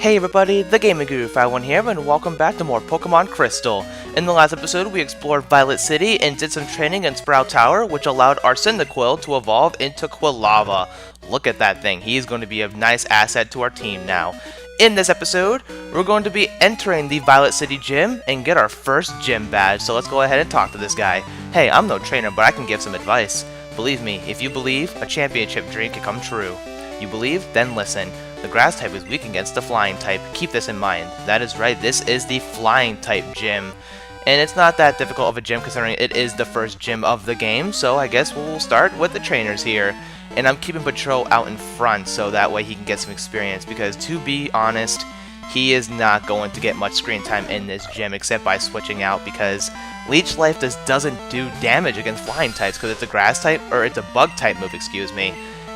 Hey everybody, the Gaming Guru 51 here, and welcome back to more Pokemon Crystal. In the last episode, we explored Violet City and did some training in Sprout Tower, which allowed our Cyndaquil to evolve into Quilava. Look at that thing, he's going to be a nice asset to our team now. In this episode, we're going to be entering the Violet City gym and get our first gym badge, so let's go ahead and talk to this guy. Hey, I'm no trainer, but I can give some advice. Believe me, if you believe, a championship dream can come true. You believe? Then listen. The grass type is weak against the flying type. Keep this in mind. That is right, this is the flying type gym. And it's not that difficult of a gym considering it is the first gym of the game, so I guess we'll start with the trainers here. And I'm keeping Patrol out in front so that way he can get some experience, because to be honest, he is not going to get much screen time in this gym except by switching out, because Leech Life doesn't do damage against flying types because it's a grass type, or it's a bug type move, excuse me.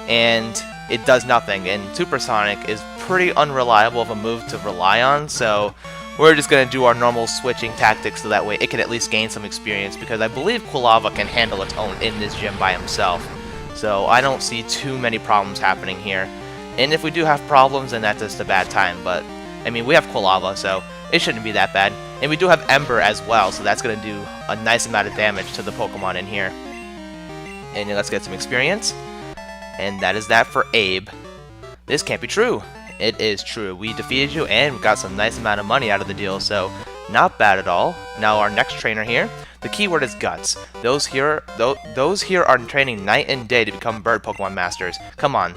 And it does nothing, and Supersonic is pretty unreliable of a move to rely on, so we're just going to do our normal switching tactics so that way it can at least gain some experience, because I believe Quilava can handle its own in this gym by himself. So I don't see too many problems happening here. And if we do have problems, then that's just a bad time, but I mean, we have Quilava, so it shouldn't be that bad. And we do have Ember as well, so that's going to do a nice amount of damage to the Pokemon in here. And let's get some experience. And that is that for Abe. This can't be true. It is true. We defeated you and we got some nice amount of money out of the deal, so not bad at all. Now our next trainer here, the keyword is Guts. Those here are training night and day to become bird Pokemon masters. Come on.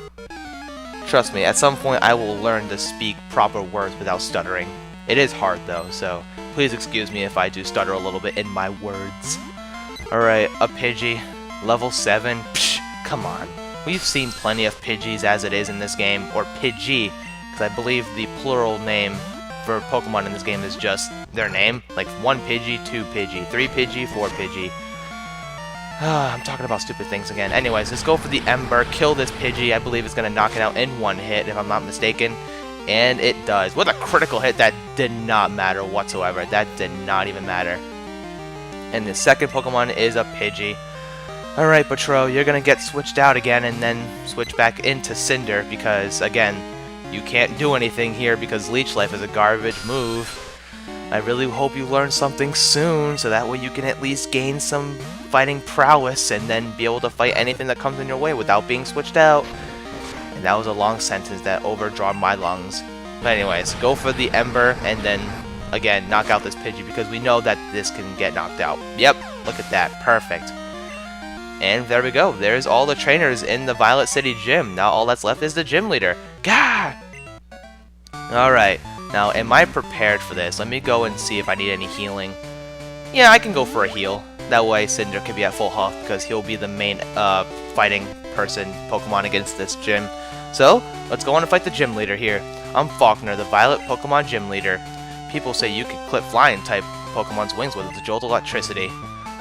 Trust me, at some point I will learn to speak proper words without stuttering. It is hard though, so please excuse me if I do stutter a little bit in my words. Alright, a Pidgey, level 7. Psh, come on. We've seen plenty of Pidgeys as it is in this game, or Pidgey, because I believe the plural name for Pokemon in this game is just their name. Like 1 Pidgey, 2 Pidgey, 3 Pidgey, 4 Pidgey. I'm talking about stupid things again. Anyways, let's go for the Ember, kill this Pidgey. I believe it's going to knock it out in one hit, if I'm not mistaken. And it does. With a critical hit, that did not matter whatsoever. That did not even matter. And the second Pokemon is a Pidgey. Alright, Patro, you're gonna get switched out again and then switch back into Cinder because, again, you can't do anything here because Leech Life is a garbage move. I really hope you learn something soon so that way you can at least gain some fighting prowess and then be able to fight anything that comes in your way without being switched out. And that was a long sentence that overdrawn my lungs. But anyways, go for the Ember and then, again, knock out this Pidgey because we know that this can get knocked out. Yep, look at that. Perfect. And there we go. There's all the trainers in the Violet City gym. Now all that's left is the gym leader. Gah! Alright. Now, am I prepared for this? Let me go and see if I need any healing. Yeah, I can go for a heal. That way Cinder can be at full health because he'll be the main fighting person Pokemon against this gym. So, let's go on and fight the gym leader here. I'm Faulkner, the Violet Pokemon gym leader. People say you can clip flying type Pokemon's wings with a jolt of electricity.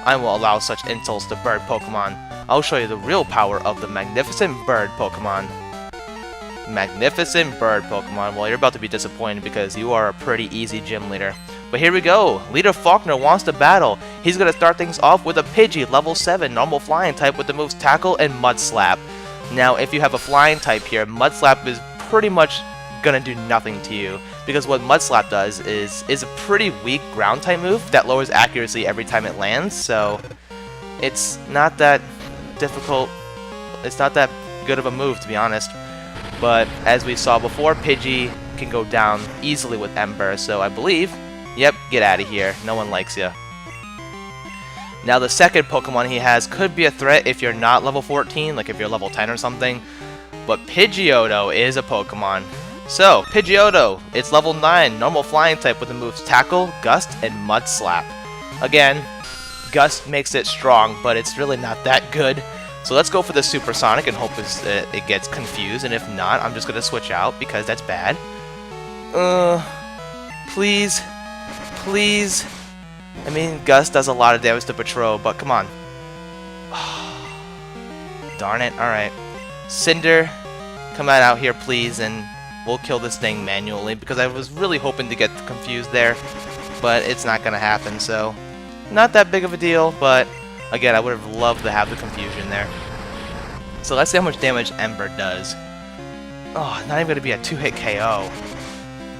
I will allow such insults to bird Pokemon. I'll show you the real power of the magnificent bird Pokemon. Magnificent bird Pokemon. Well, you're about to be disappointed because you are a pretty easy gym leader. But here we go. Leader Faulkner wants to battle. He's going to start things off with a Pidgey, level 7, normal flying type with the moves Tackle and Mud Slap. Now, if you have a flying type here, Mud Slap is pretty much going to do nothing to you. Because what Mud Slap does is a pretty weak ground type move that lowers accuracy every time it lands, so it's not that difficult, it's not that good of a move to be honest. But as we saw before, Pidgey can go down easily with Ember, so I believe, yep, get out of here, no one likes you. Now the second Pokemon he has could be a threat if you're not level 14, like if you're level 10 or something, but Pidgeotto is a Pokemon. So, Pidgeotto, it's level 9, normal flying type with the moves Tackle, Gust, and Mud Slap. Again, Gust makes it strong, but it's really not that good. So let's go for the Supersonic and hope it gets confused, and if not, I'm just going to switch out because that's bad. Please. Please. I mean, Gust does a lot of damage to Patro, but come on. Darn it, alright. Cinder, come out here please, and we'll kill this thing manually because I was really hoping to get confused there, but it's not going to happen, so not that big of a deal, but again, I would have loved to have the confusion there. So let's see how much damage Ember does. Oh, not even going to be a 2-hit KO.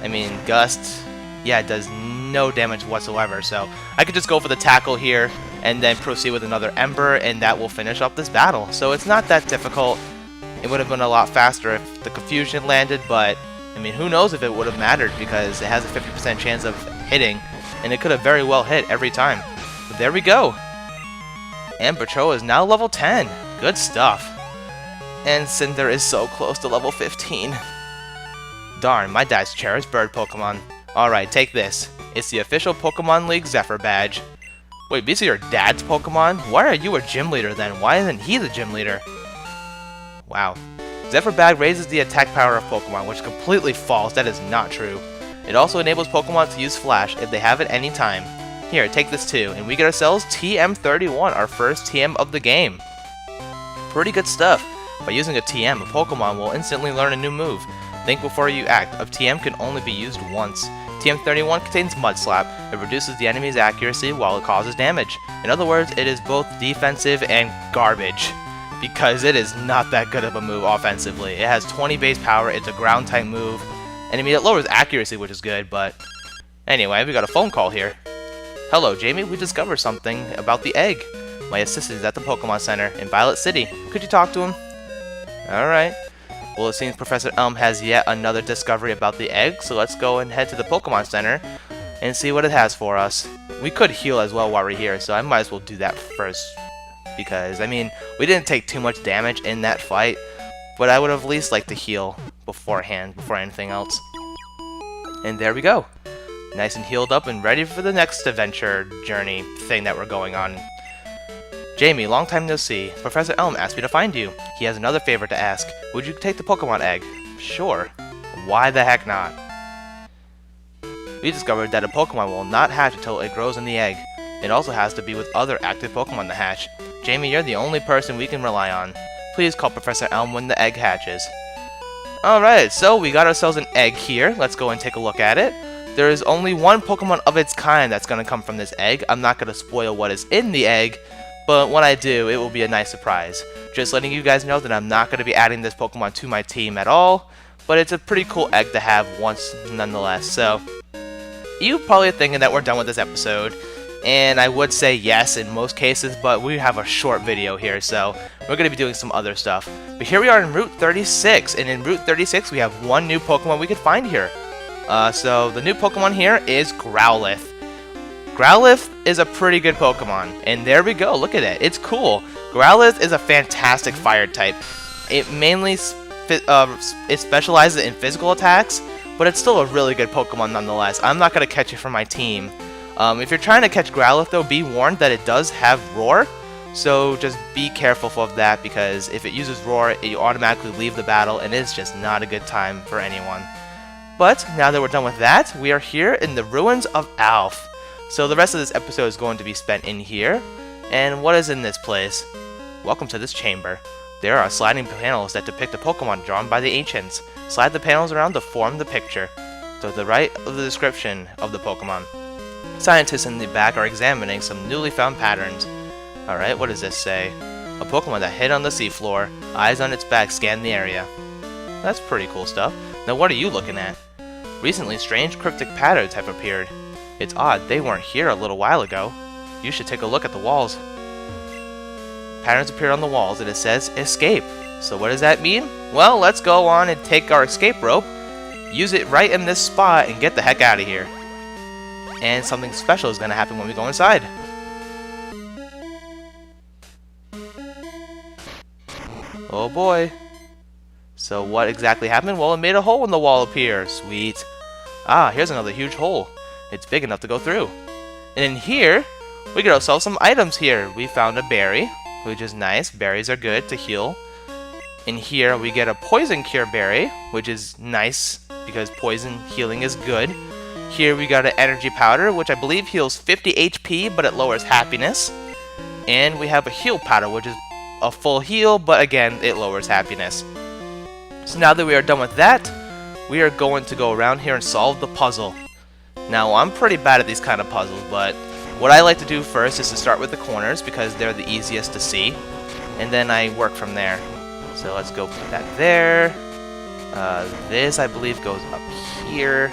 I mean, Gust, yeah, it does no damage whatsoever, so I could just go for the tackle here and then proceed with another Ember, and that will finish up this battle. So it's not that difficult. It would have been a lot faster if the confusion landed, but I mean, who knows if it would have mattered, because it has a 50% chance of hitting, and it could have very well hit every time. But there we go. And Batroa is now level 10. Good stuff. And Cinder is so close to level 15. Darn, my dad's cherished bird Pokemon. Alright, take this. It's the official Pokemon League Zephyr badge. Wait, these are your dad's Pokemon? Why are you a gym leader then? Why isn't he the gym leader? Wow. Zephyr Bag raises the attack power of Pokemon, which is completely false. That is not true. It also enables Pokemon to use Flash if they have it any time. Here, take this too, and we get ourselves TM31, our first TM of the game. Pretty good stuff. By using a TM, a Pokemon will instantly learn a new move. Think before you act. A TM can only be used once. TM31 contains Mud Slap. It reduces the enemy's accuracy while it causes damage. In other words, it is both defensive and garbage, because it is not that good of a move offensively. It has 20 base power, it's a ground type move, and I mean, it lowers accuracy, which is good, but anyway, we got a phone call here. Hello, Jamie, we discovered something about the egg. My assistant is at the Pokemon Center in Violet City. Could you talk to him? Alright. Well, it seems Professor Elm has yet another discovery about the egg, so let's go and head to the Pokemon Center and see what it has for us. We could heal as well while we're here, so I might as well do that first, because, I mean, we didn't take too much damage in that fight, but I would have at least liked to heal beforehand, before anything else. And there we go. Nice and healed up and ready for the next adventure journey thing that we're going on. Jamie, long time no see. Professor Elm asked me to find you. He has another favor to ask. Would you take the Pokemon egg? Sure. Why the heck not? We discovered that a Pokemon will not hatch until it grows in the egg. It also has to be with other active Pokemon to hatch. Jamie, you're the only person we can rely on. Please call Professor Elm when the egg hatches. Alright, so we got ourselves an egg here. Let's go and take a look at it. There is only one Pokemon of its kind that's going to come from this egg. I'm not going to spoil what is in the egg, but when I do, it will be a nice surprise. Just letting you guys know that I'm not going to be adding this Pokemon to my team at all, but it's a pretty cool egg to have once nonetheless. So, you probably are thinking that we're done with this episode, and I would say yes in most cases, but we have a short video here, so we're going to be doing some other stuff. But here we are in Route 36, and in Route 36 we have one new Pokemon we could find here. So the new Pokemon here is Growlithe. Growlithe is a pretty good Pokemon, and there we go, look at it, it's cool. Growlithe is a fantastic fire type. It mainly it specializes in physical attacks, but it's still a really good Pokemon nonetheless. I'm not going to catch it for my team. If you're trying to catch Growlithe though, be warned that it does have Roar, so just be careful of that, because if it uses Roar, you automatically leave the battle, and it's just not a good time for anyone. But now that we're done with that, we are here in the ruins of Alph. So the rest of this episode is going to be spent in here. And what is in this place? Welcome to this chamber. There are sliding panels that depict the Pokemon drawn by the ancients. Slide the panels around to form the picture. To the right of the description of the Pokemon. Scientists in the back are examining some newly found patterns. Alright, what does this say? A Pokemon that hid on the seafloor. Eyes on its back scan the area. That's pretty cool stuff. Now what are you looking at? Recently, strange cryptic patterns have appeared. It's odd, they weren't here a little while ago. You should take a look at the walls. Patterns appear on the walls and it says, escape. So what does that mean? Well, let's go on and take our escape rope, use it right in this spot, and get the heck out of here. And something special is going to happen when we go inside. Oh boy. So what exactly happened? Well, it made a hole in the wall appear. Sweet. Ah, here's another huge hole. It's big enough to go through. And in here, we get ourselves some items here. We found a berry, which is nice. Berries are good to heal. In here, we get a poison cure berry, which is nice because poison healing is good. Here we got an energy powder, which I believe heals 50 HP, but it lowers happiness. And we have a heal powder, which is a full heal, but again, it lowers happiness. So now that we are done with that, we are going to go around here and solve the puzzle. Now, I'm pretty bad at these kind of puzzles, but what I like to do first is to start with the corners because they're the easiest to see, and then I work from there. So let's go put that there. This, I believe, goes up here.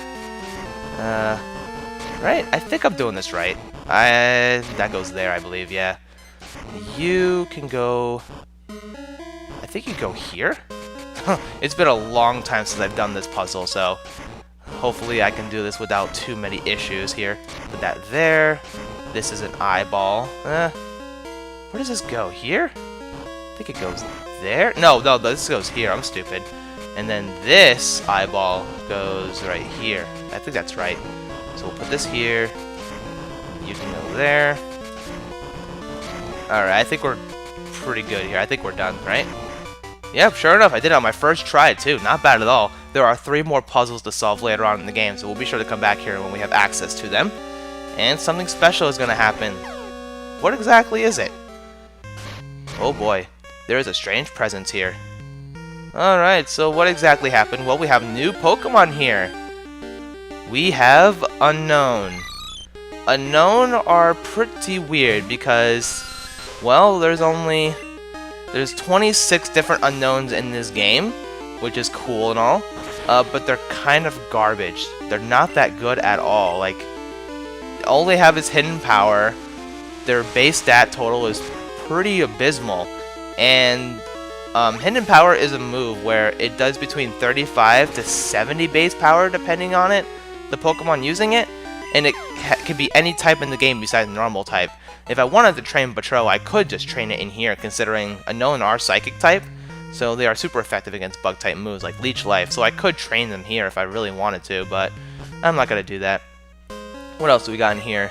Right? I think I'm doing this right. That goes there, I believe, yeah. You can go... I think you go here? It's been a long time since I've done this puzzle, so hopefully I can do this without too many issues here. Put that there. This is an eyeball. Where does this go? Here? I think it goes there. No, this goes here. I'm stupid. And then this eyeball goes right here. I think that's right. So we'll put this here. You can go there. Alright, I think we're pretty good here. I think we're done, right? Yep, sure enough, I did it on my first try, too. Not bad at all. There are 3 more puzzles to solve later on in the game, so we'll be sure to come back here when we have access to them. And something special is going to happen. What exactly is it? Oh boy, there is a strange presence here. Alright, so what exactly happened? Well, we have new Pokemon here. We have Unknown. Unknown are pretty weird because, well, there's 26 different Unknowns in this game, which is cool and all, but they're kind of garbage. They're not that good at all. Like, all they have is hidden power. Their base stat total is pretty abysmal, and hidden power is a move where it does between 35 to 70 base power depending on it, the Pokemon using it, and it can be any type in the game besides normal type. If I wanted to train Batro, I could just train it in here, considering Unknown are Psychic type, so they are super effective against Bug type moves like Leech Life, so I could train them here if I really wanted to, but I'm not going to do that. What else do we got in here?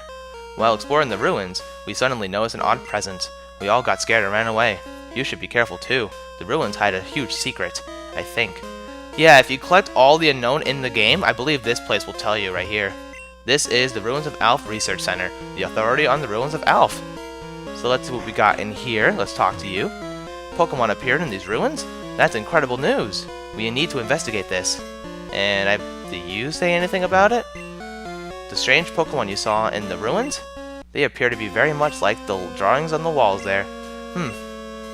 While exploring the ruins, we suddenly noticed an odd presence. We all got scared and ran away. You should be careful too. The ruins hide a huge secret, I think. Yeah, if you collect all the Unknown in the game, I believe this place will tell you right here. This is the Ruins of Alph Research Center, the authority on the Ruins of Alph. So let's see what we got in here. Let's talk to you. Pokemon appeared in these ruins? That's incredible news. We need to investigate this. And did you say anything about it? The strange Pokemon you saw in the ruins? They appear to be very much like the drawings on the walls there.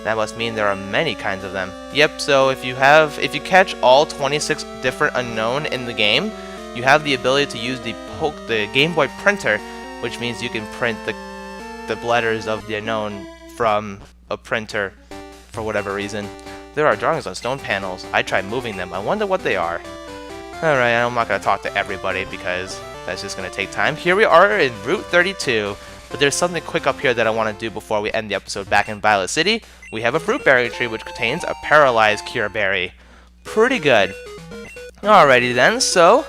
That must mean there are many kinds of them. Yep, so if you catch all 26 different Unknown in the game, you have the ability to use the Game Boy printer, which means you can print the letters of the Unknown from a printer for whatever reason. There are drawings on stone panels. I tried moving them. I wonder what they are. Alright, I'm not going to talk to everybody because that's just going to take time. Here we are in Route 32, but there's something quick up here that I want to do before we end the episode. Back in Violet City, we have a fruit berry tree which contains a paralyzed cure berry. Pretty good. Alrighty then, so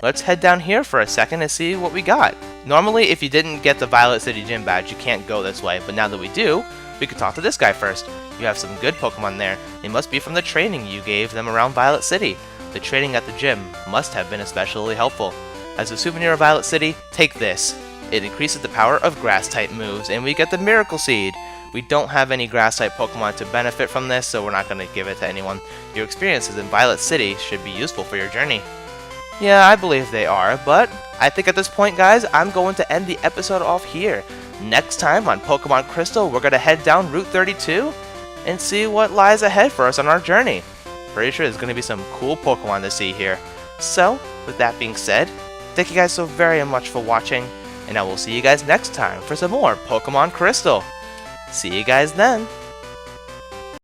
let's head down here for a second and see what we got. Normally, if you didn't get the Violet City Gym badge, you can't go this way, but now that we do, we can talk to this guy first. You have some good Pokemon there. They must be from the training you gave them around Violet City. The training at the gym must have been especially helpful. As a souvenir of Violet City, take this. It increases the power of Grass-type moves, and we get the Miracle Seed. We don't have any Grass-type Pokemon to benefit from this, so we're not going to give it to anyone. Your experiences in Violet City should be useful for your journey. Yeah, I believe they are, but I think at this point, guys, I'm going to end the episode off here. Next time on Pokemon Crystal, we're going to head down Route 32 and see what lies ahead for us on our journey. Pretty sure there's going to be some cool Pokemon to see here. So, with that being said, thank you guys so very much for watching, and I will see you guys next time for some more Pokemon Crystal. See you guys then!